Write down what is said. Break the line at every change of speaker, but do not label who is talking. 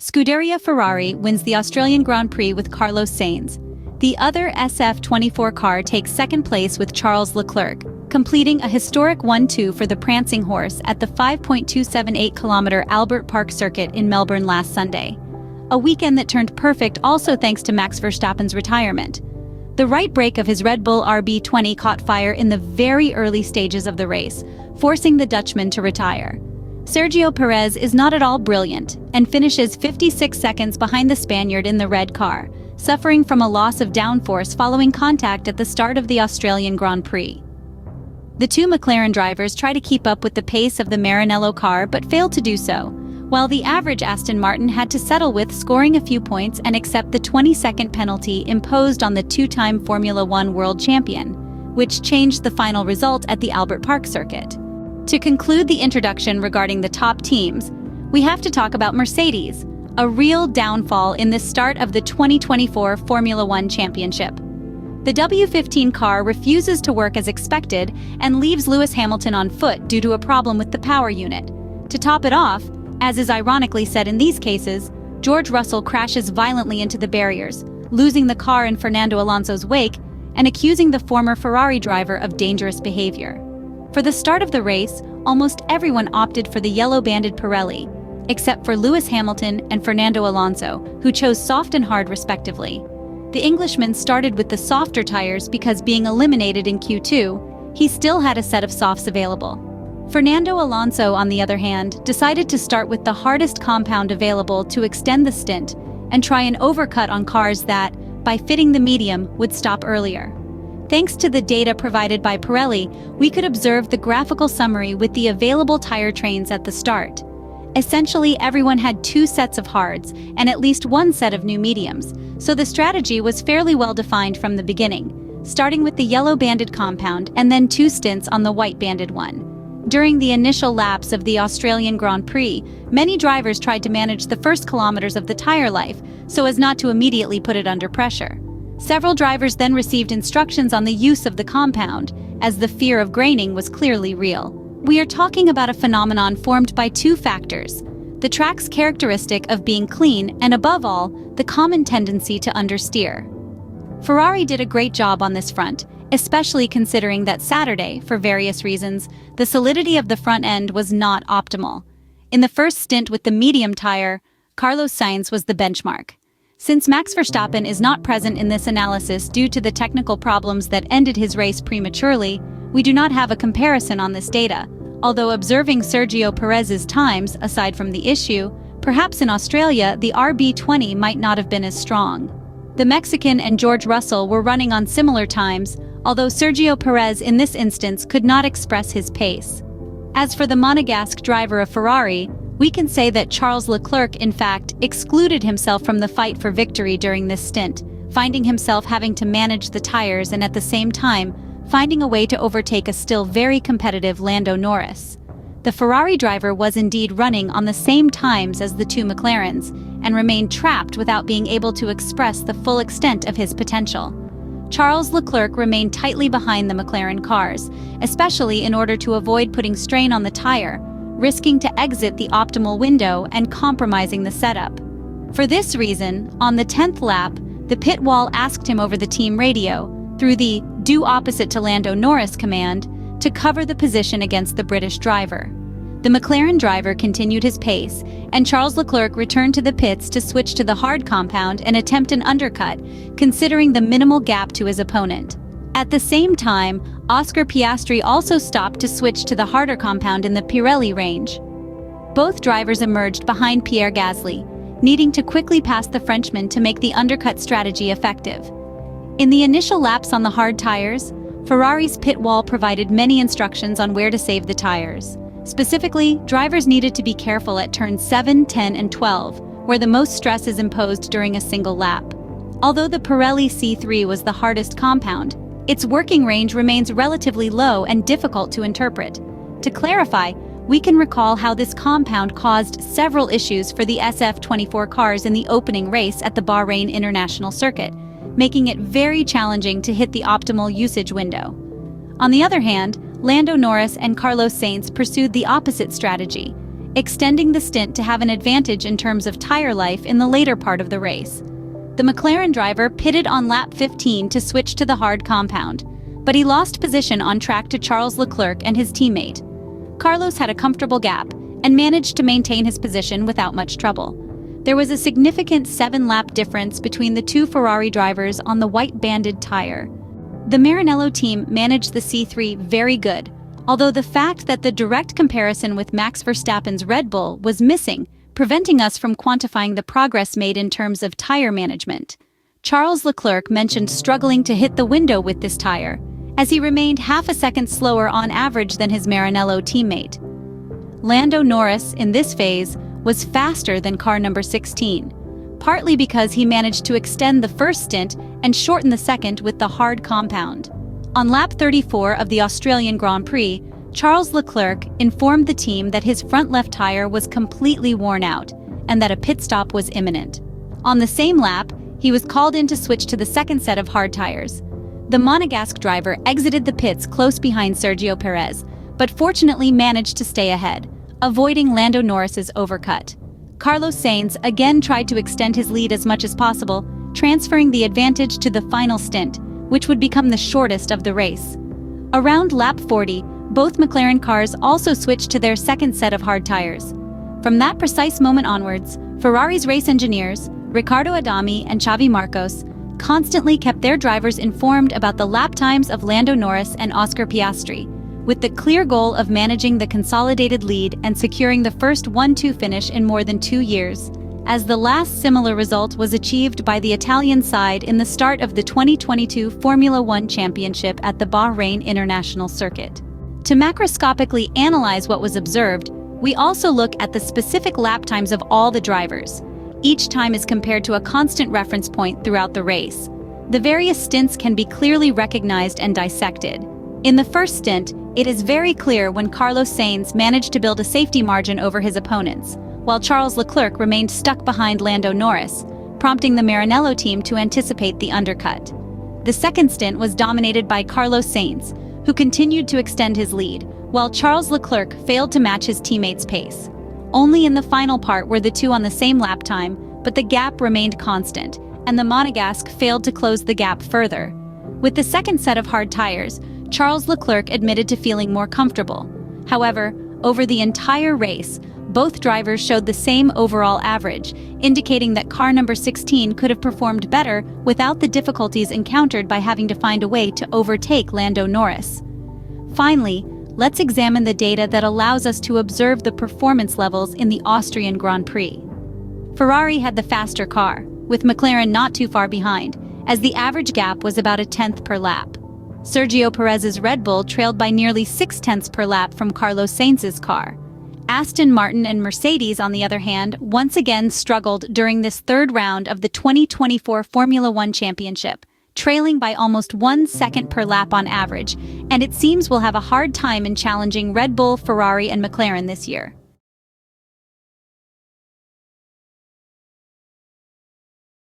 Scuderia Ferrari wins the Australian Grand Prix with Carlos Sainz. The other SF-24 car takes second place with Charles Leclerc, completing a historic 1-2 for the Prancing Horse at the 5.278-kilometre Albert Park circuit in Melbourne last Sunday. A weekend that turned perfect also thanks to Max Verstappen's retirement. The right brake of his Red Bull RB20 caught fire in the very early stages of the race, forcing the Dutchman to retire. Sergio Perez is not at all brilliant and finishes 56 seconds behind the Spaniard in the red car, suffering from a loss of downforce following contact at the start of the Australian Grand Prix. The two McLaren drivers try to keep up with the pace of the Maranello car but fail to do so, while the average Aston Martin had to settle with scoring a few points and accept the 20-second penalty imposed on the two-time Formula One world champion, which changed the final result at the Albert Park circuit. To conclude the introduction regarding the top teams, we have to talk about Mercedes, a real downfall in the start of the 2024 Formula One Championship. The W15 car refuses to work as expected and leaves Lewis Hamilton on foot due to a problem with the power unit. To top it off, as is ironically said in these cases, George Russell crashes violently into the barriers, losing the car in Fernando Alonso's wake and accusing the former Ferrari driver of dangerous behavior. For the start of the race, almost everyone opted for the yellow-banded Pirelli, except for Lewis Hamilton and Fernando Alonso, who chose soft and hard respectively. The Englishman started with the softer tires because, being eliminated in Q2, he still had a set of softs available. Fernando Alonso, on the other hand, decided to start with the hardest compound available to extend the stint and try an overcut on cars that, by fitting the medium, would stop earlier. Thanks to the data provided by Pirelli, we could observe the graphical summary with the available tire trains at the start. Essentially, everyone had two sets of hards and at least one set of new mediums, so the strategy was fairly well defined from the beginning, starting with the yellow-banded compound and then two stints on the white-banded one. During the initial laps of the Australian Grand Prix, many drivers tried to manage the first kilometers of the tire life so as not to immediately put it under pressure. Several drivers then received instructions on the use of the compound, as the fear of graining was clearly real. We are talking about a phenomenon formed by two factors: the track's characteristic of being clean and, above all, the common tendency to understeer. Ferrari did a great job on this front, especially considering that Saturday, for various reasons, the solidity of the front end was not optimal. In the first stint with the medium tire, Carlos Sainz was the benchmark. Since Max Verstappen is not present in this analysis due to the technical problems that ended his race prematurely, we do not have a comparison on this data, although observing Sergio Perez's times, aside from the issue, perhaps in Australia the RB20 might not have been as strong. The Mexican and George Russell were running on similar times, although Sergio Perez in this instance could not express his pace. As for the Monegasque driver of Ferrari, we can say that Charles Leclerc, in fact, excluded himself from the fight for victory during this stint, finding himself having to manage the tires and at the same time finding a way to overtake a still very competitive Lando Norris. The Ferrari driver was indeed running on the same times as the two McLarens and remained trapped without being able to express the full extent of his potential. Charles Leclerc remained tightly behind the McLaren cars, especially in order to avoid putting strain on the tire, risking to exit the optimal window and compromising the setup. For this reason, on the 10th lap, the pit wall asked him over the team radio, through the "do opposite to Lando Norris" command, to cover the position against the British driver. The McLaren driver continued his pace, and Charles Leclerc returned to the pits to switch to the hard compound and attempt an undercut, considering the minimal gap to his opponent. At the same time, Oscar Piastri also stopped to switch to the harder compound in the Pirelli range. Both drivers emerged behind Pierre Gasly, needing to quickly pass the Frenchman to make the undercut strategy effective. In the initial laps on the hard tires, Ferrari's pit wall provided many instructions on where to save the tires. Specifically, drivers needed to be careful at turns 7, 10, and 12, where the most stress is imposed during a single lap. Although the Pirelli C3 was the hardest compound, its working range remains relatively low and difficult to interpret. To clarify, we can recall how this compound caused several issues for the SF-24 cars in the opening race at the Bahrain International Circuit, making it very challenging to hit the optimal usage window. On the other hand, Lando Norris and Carlos Sainz pursued the opposite strategy. extending the stint to have an advantage in terms of tire life in the later part of the race. The McLaren driver pitted on lap 15 to switch to the hard compound, but he lost position on track to Charles Leclerc and his teammate. Carlos had a comfortable gap and managed to maintain his position without much trouble. There was a significant 7-lap difference between the two Ferrari drivers on the white-banded tire. The Maranello team managed the C3 very good, although the fact that the direct comparison with Max Verstappen's Red Bull was missing, preventing us from quantifying the progress made in terms of tire management. Charles Leclerc mentioned struggling to hit the window with this tire, as he remained half a second slower on average than his Maranello teammate. Lando Norris, in this phase, was faster than car number 16, partly because he managed to extend the first stint and shorten the second with the hard compound. On lap 34 of the Australian Grand Prix, Charles Leclerc informed the team that his front left tire was completely worn out and that a pit stop was imminent. On the same lap, he was called in to switch to the second set of hard tires. The Monegasque driver exited the pits close behind Sergio Perez, but fortunately managed to stay ahead, avoiding Lando Norris's overcut. Carlos Sainz again tried to extend his lead as much as possible, transferring the advantage to the final stint, which would become the shortest of the race. Around lap 40, both McLaren cars also switched to their second set of hard tires. From that precise moment onwards, Ferrari's race engineers, Riccardo Adami and Xavi Marcos, constantly kept their drivers informed about the lap times of Lando Norris and Oscar Piastri, with the clear goal of managing the consolidated lead and securing the first 1-2 finish in more than 2 years, as the last similar result was achieved by the Italian side in the start of the 2022 Formula One Championship at the Bahrain International Circuit. To macroscopically analyze what was observed, we also look at the specific lap times of all the drivers. Each time is compared to a constant reference point throughout the race. The various stints can be clearly recognized and dissected. In the first stint, it is very clear when Carlos Sainz managed to build a safety margin over his opponents, while Charles Leclerc remained stuck behind Lando Norris, prompting the Maranello team to anticipate the undercut. The second stint was dominated by Carlos Sainz, who continued to extend his lead, while Charles Leclerc failed to match his teammate's pace. Only in the final part were the two on the same lap time, but the gap remained constant, and the Monegasque failed to close the gap further. With the second set of hard tires, Charles Leclerc admitted to feeling more comfortable. However, over the entire race, both drivers showed the same overall average, indicating that car number 16 could have performed better without the difficulties encountered by having to find a way to overtake Lando Norris. Finally, let's examine the data that allows us to observe the performance levels in the Austrian Grand Prix. Ferrari had the faster car, with McLaren not too far behind, as the average gap was about a tenth per lap. Sergio Perez's Red Bull trailed by nearly 6/10 per lap from Carlos Sainz's car. Aston Martin and Mercedes, on the other hand, once again struggled during this third round of the 2024 Formula One Championship, trailing by almost 1 second per lap on average, and it seems will have a hard time in challenging Red Bull, Ferrari, and McLaren this year.